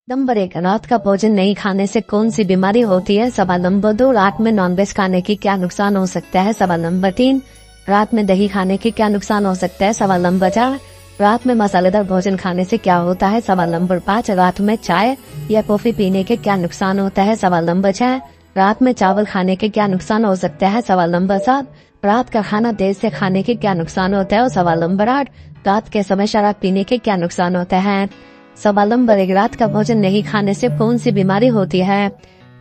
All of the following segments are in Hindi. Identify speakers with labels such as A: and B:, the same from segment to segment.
A: नंबर 1, रात का भोजन नहीं खाने से कौन सी बीमारी होती है? सवाल नंबर 2, रात में नॉनवेज खाने की क्या नुकसान हो सकता है? सवाल नंबर 3, रात में दही खाने की क्या नुकसान हो सकता है? सवाल नंबर 4, रात में मसालेदार भोजन खाने से क्या होता है? सवाल नंबर 5, रात में चाय या कॉफी पीने के क्या नुकसान होता है? सवाल नंबर 6, रात में चावल खाने के क्या नुकसान हो सकता है? सवाल नंबर 7, रात का खाना देर से खाने के क्या नुकसान होता है? और सवाल नंबर 8, रात के समय शराब पीने के क्या नुकसान होता है? सवाल नंबर 1, रात का भोजन नहीं खाने से कौन सी बीमारी होती है?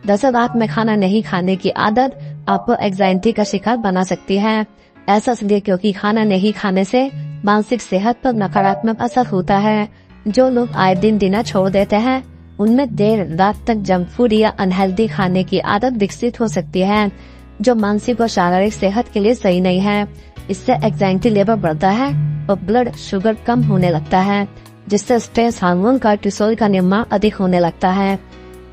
A: दरअसल रात में खाना नहीं खाने की आदत आपको एंजाइटी का शिकार बना सकती है। ऐसा इसलिए क्योंकि खाना नहीं खाने से मानसिक सेहत पर नकारात्मक असर होता है। जो लोग आए दिन डिनर छोड़ देते हैं उनमें देर रात तक जंक फूड या अनहेल्दी खाने की आदत विकसित हो सकती है, जो मानसिक और शारीरिक सेहत के लिए सही नहीं है। इससे एंजाइटी लेवल बढ़ता है और ब्लड शुगर कम होने लगता है, जिससे स्ट्रेस हार्मोन कार्टिसोल का निर्माण अधिक होने लगता है।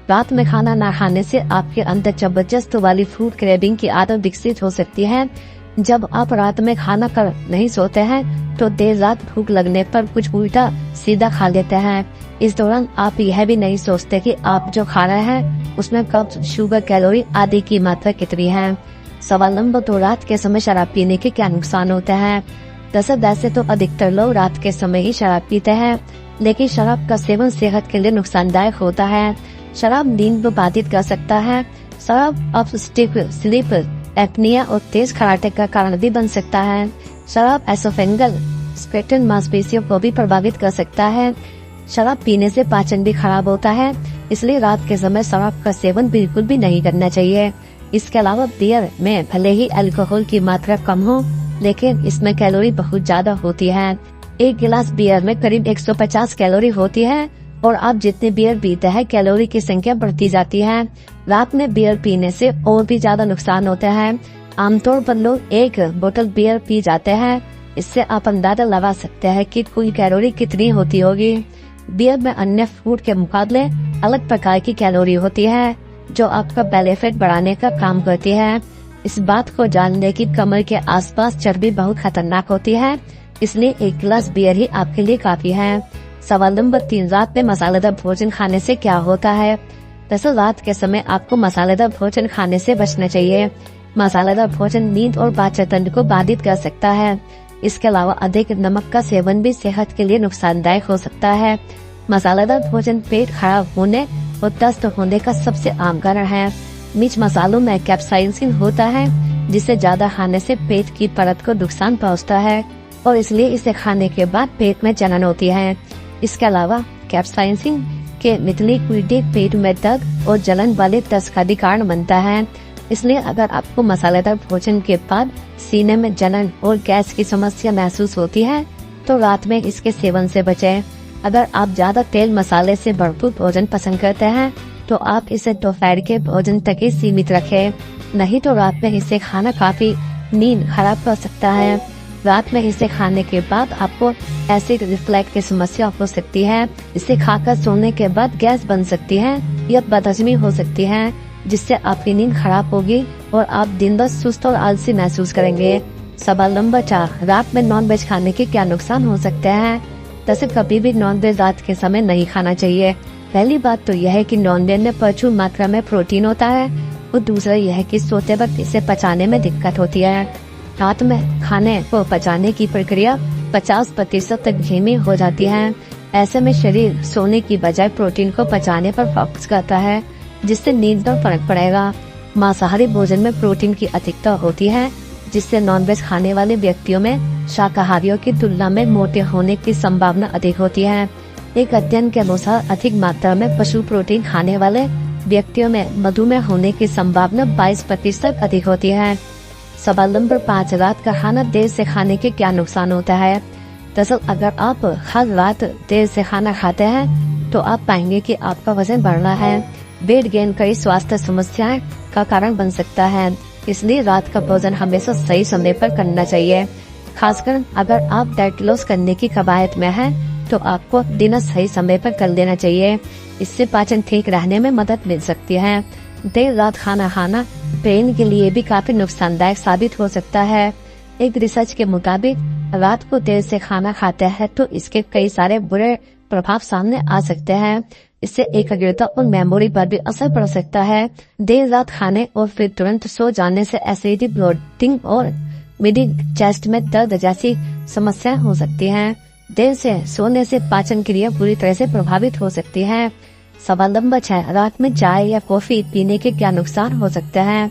A: रात में खाना न खाने से आपके अंदर जबरदस्त वाली फूड क्रेविंग की आदत विकसित हो सकती है। जब आप रात में खाना कर नहीं सोते हैं तो देर रात भूख लगने पर कुछ उल्टा सीधा खा लेते हैं। इस दौरान आप यह भी नहीं सोचते कि आप जो खा रहे हैं उसमें कब शुगर, कैलोरी आदि की मात्रा कितनी है। सवाल नंबर 2, रात के समय शराब पीने के क्या नुकसान होते हैं? दरअसल वैसे तो अधिकतर लोग रात के समय ही शराब पीते हैं, लेकिन शराब का सेवन सेहत के लिए नुकसानदायक होता है। शराब नींद को बाधित कर सकता है। शराब ऑब्स्ट्रक्टिव स्लीप एपनिया और तेज खराटे का कारण भी बन सकता है। शराब एसोफेंगल स्क्वेटन मांसपेशियों को भी प्रभावित कर सकता है। शराब पीने से पाचन भी खराब होता है, इसलिए रात के समय शराब का सेवन बिल्कुल भी नहीं करना चाहिए। इसके अलावा बियर में भले ही अल्कोहल की मात्रा कम हो, लेकिन इसमें कैलोरी बहुत ज्यादा होती है। एक गिलास बियर में करीब 150 कैलोरी होती है और आप जितने बियर पीते हैं कैलोरी की संख्या बढ़ती जाती है। रात में बियर पीने से और भी ज्यादा नुकसान होता है। आमतौर पर लोग एक बोतल बियर पी जाते हैं। इससे आप अंदाजा लगा सकते हैं कि कुल कैलोरी कितनी होती होगी। बियर में अन्य फूड के मुकाबले अलग प्रकार की कैलोरी होती है, जो आपका बेली फैट बढ़ाने का काम करती है। इस बात को जानने की कमर के आसपास चर्बी बहुत खतरनाक होती है, इसलिए एक गिलास बियर ही आपके लिए काफी है। सवाल नंबर 3, रात में मसालेदार भोजन खाने से क्या होता है? दरअसल रात के समय आपको मसालेदार भोजन खाने से बचना चाहिए। मसालेदार भोजन नींद और पाचन तंत्र को बाधित कर सकता है। इसके अलावा अधिक नमक का सेवन भी सेहत के लिए नुकसानदायक हो सकता है। मसालेदार भोजन पेट खराब होने और दस्त होने का सबसे आम कारण है। मिर्च मसालों में कैप्साइसिन होता है, जिसे ज्यादा खाने से पेट की परत को नुकसान पहुंचता है और इसलिए इसे खाने के बाद पेट में जलन होती है। इसके अलावा कैप्साइसिन के मिथलिक पेट में दर्द और जलन वाले दस्त का भी कारण बनता है। इसलिए अगर आपको मसालेदार भोजन के बाद सीने में जलन और गैस की समस्या महसूस होती है तो रात में इसके सेवन से बचें। अगर आप ज्यादा तेल मसाले से भरपूर भोजन पसंद करते हैं तो आप इसे दोपहर के भोजन तक ही सीमित रखें, नहीं तो रात में इसे खाना काफी नींद खराब कर सकता है। रात में इसे खाने के बाद आपको एसिड रिफ्लक्स की समस्या हो सकती है। इसे खाकर सोने के बाद गैस बन सकती है या बदहजमी हो सकती है, जिससे आपकी नींद खराब होगी और आप दिन भर सुस्त और आलसी महसूस करेंगे। सवाल नंबर 4, रात में नॉनवेज खाने के क्या नुकसान हो सकते हैं? दरअसल कभी भी नॉनवेज रात के समय नहीं खाना चाहिए। पहली बात तो यह है कि नॉनवेज में प्रचुर मात्रा में प्रोटीन होता है और दूसरा यह है कि सोते वक्त इसे पचाने में दिक्कत होती है। रात में खाने को पचाने की प्रक्रिया 50% तक धीमी हो जाती है। ऐसे में शरीर सोने की बजाय प्रोटीन को पचाने पर फोकस करता है, जिससे नींद पर फर्क पड़ेगा। मांसाहारी भोजन में प्रोटीन की अधिकता होती है, जिससे नॉनवेज खाने वाले व्यक्तियों में शाकाहारियों की तुलना में मोटे होने की संभावना अधिक होती है। एक अध्ययन के अनुसार अधिक मात्रा में पशु प्रोटीन खाने वाले व्यक्तियों में मधुमेह होने की संभावना 22% अधिक होती है। सवाल नंबर 5, रात का खाना देर से खाने के क्या नुकसान होता है? दरअसल अगर आप हर रात देर से खाना खाते हैं तो आप पाएंगे कि आपका वजन बढ़ रहा है। वेट गेन कई स्वास्थ्य समस्याएं का कारण बन सकता है, इसलिए रात का भोजन हमेशा सही समय पर करना चाहिए। खासकर अगर आप डाइट लॉस करने की कवायद में हैं तो आपको डिनर सही समय पर कर लेना चाहिए। इससे पाचन ठीक रहने में मदद मिल सकती है। देर रात खाना खाना ब्रेन के लिए भी काफी नुकसानदायक साबित हो सकता है। एक रिसर्च के मुताबिक रात को देर से खाना खाते हैं तो इसके कई सारे बुरे प्रभाव सामने आ सकते हैं, इससे एकाग्रता और मेमोरी पर भी असर पड़ सकता है। देर रात खाने और फिर तुरंत सो जाने से एसिडिटी, ब्लोटिंग और मिडिल चेस्ट में दर्द जैसी समस्याएं हो सकती हैं। देर से सोने से पाचन क्रिया पूरी तरह से प्रभावित हो सकती है। सवाल नंबर 6, रात में चाय या कॉफी पीने के क्या नुकसान हो सकते हैं?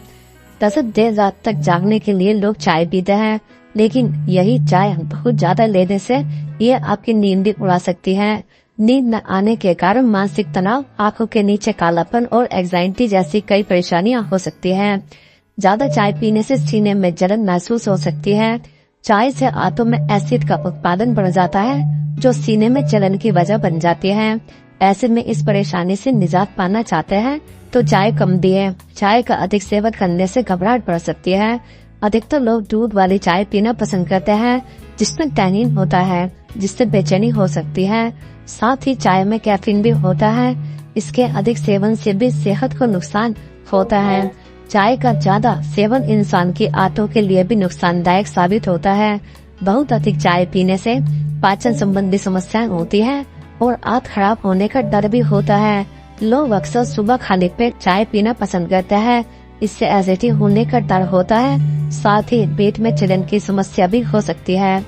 A: दरअसल देर रात तक जागने के लिए लोग चाय पीते हैं, लेकिन यही चाय बहुत ज्यादा लेने से ये आपकी नींद भी उड़ा सकती है। नींद न आने के कारण मानसिक तनाव, आंखों के नीचे कालापन और एंजाइटी जैसी कई परेशानियां हो सकती हैं। ज्यादा चाय पीने से सीने में जलन महसूस हो सकती है। चाय से आंतों में एसिड का उत्पादन बढ़ जाता है, जो सीने में जलन की वजह बन जाती है। ऐसे में इस परेशानी से निजात पाना चाहते हैं तो चाय कम पिए। चाय का अधिक सेवन करने से घबराहट बढ़ सकती है। अधिकतर लोग दूध वाली चाय पीना पसंद करते हैं, जिसमें टैनिन होता है, जिससे बेचैनी हो सकती है। साथ ही चाय में कैफीन भी होता है। इसके अधिक सेवन से भी सेहत को नुकसान होता है। चाय का ज्यादा सेवन इंसान की आंतों के लिए भी नुकसानदायक साबित होता है। बहुत अधिक चाय पीने से पाचन संबंधी समस्याएं होती है और आंत खराब होने का डर भी होता है। लोग अक्सर सुबह खाली पेट चाय पीना पसंद करते हैं। इससे एसिडिटी होने का डर होता है। साथ ही पेट में जलन की समस्या भी हो सकती है।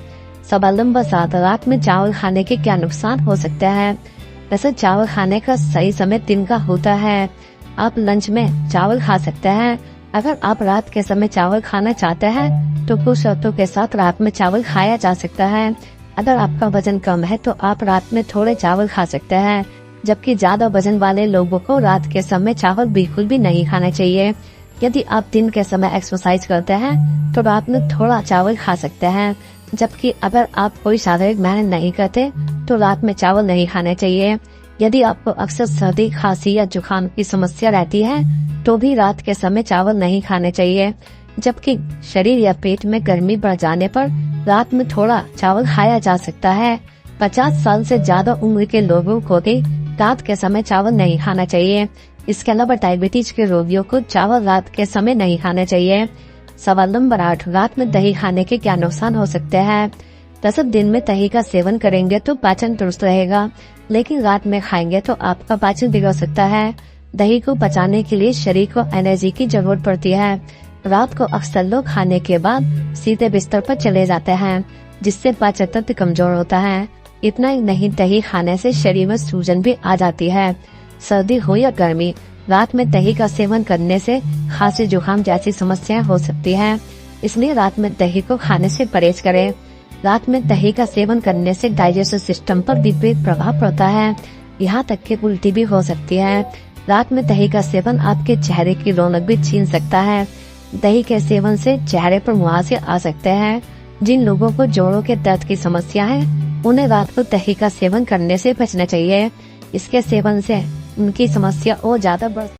A: सवाल नंबर 7, रात में चावल खाने के क्या नुकसान हो सकते हैं? वैसे चावल खाने का सही समय दिन का होता है। आप लंच में चावल खा सकते हैं। अगर आप रात के समय चावल खाना चाहते हैं तो कुछ शर्तों के साथ रात में चावल खाया जा सकता है। अगर आपका वजन कम है तो आप रात में थोड़े चावल खा सकते हैं, जबकि ज्यादा वजन वाले लोगों को रात के समय चावल बिल्कुल भी नहीं खाना चाहिए। यदि आप दिन के समय एक्सरसाइज करते हैं तो रात में थोड़ा चावल खा सकते हैं, जबकि अगर आप कोई शारीरिक मेहनत नहीं करते तो रात में चावल नहीं खाने चाहिए। यदि आपको अक्सर सर्दी, खांसी या जुकाम की समस्या रहती है तो भी रात के समय चावल नहीं खाने चाहिए, जबकि शरीर या पेट में गर्मी बढ़ जाने पर रात में थोड़ा चावल खाया जा सकता है। 50 साल से ज्यादा उम्र के लोगों को भी रात के समय चावल नहीं खाना चाहिए। इसके अलावा डायबिटीज के रोगियों को चावल रात के समय नहीं खाना चाहिए। सवाल नंबर 8, रात में दही खाने के क्या नुकसान हो सकते हैं? दरअसल दिन में दही का सेवन करेंगे तो पाचन दुरुस्त रहेगा, लेकिन रात में खाएंगे तो आपका पाचन बिगड़ सकता है। दही को पचाने के लिए शरीर को एनर्जी की जरूरत पड़ती है। रात को अक्सर लोग खाने के बाद सीधे बिस्तर पर चले जाते हैं, जिससे पाचन तंत्र कमजोर होता है। इतना ही नहीं, दही खाने से शरीर में सूजन भी आ जाती है। सर्दी हो या गर्मी, रात में दही का सेवन करने से खांसी, जुकाम जैसी समस्याएं हो सकती है। इसलिए रात में दही को खाने से परहेज करें। रात में दही का सेवन करने से डाइजेस्टिव सिस्टम पर विपरीत प्रभाव पड़ता है। यहाँ तक कि उल्टी भी हो सकती है। रात में दही का सेवन आपके चेहरे की रौनक भी छीन सकता है। दही के सेवन से चेहरे पर मुहासे आ सकते हैं। जिन लोगों को जोड़ों के दर्द की समस्या है, उन्हें रात को दही का सेवन करने से बचना चाहिए। इसके सेवन से उनकी समस्या और ज्यादा बढ़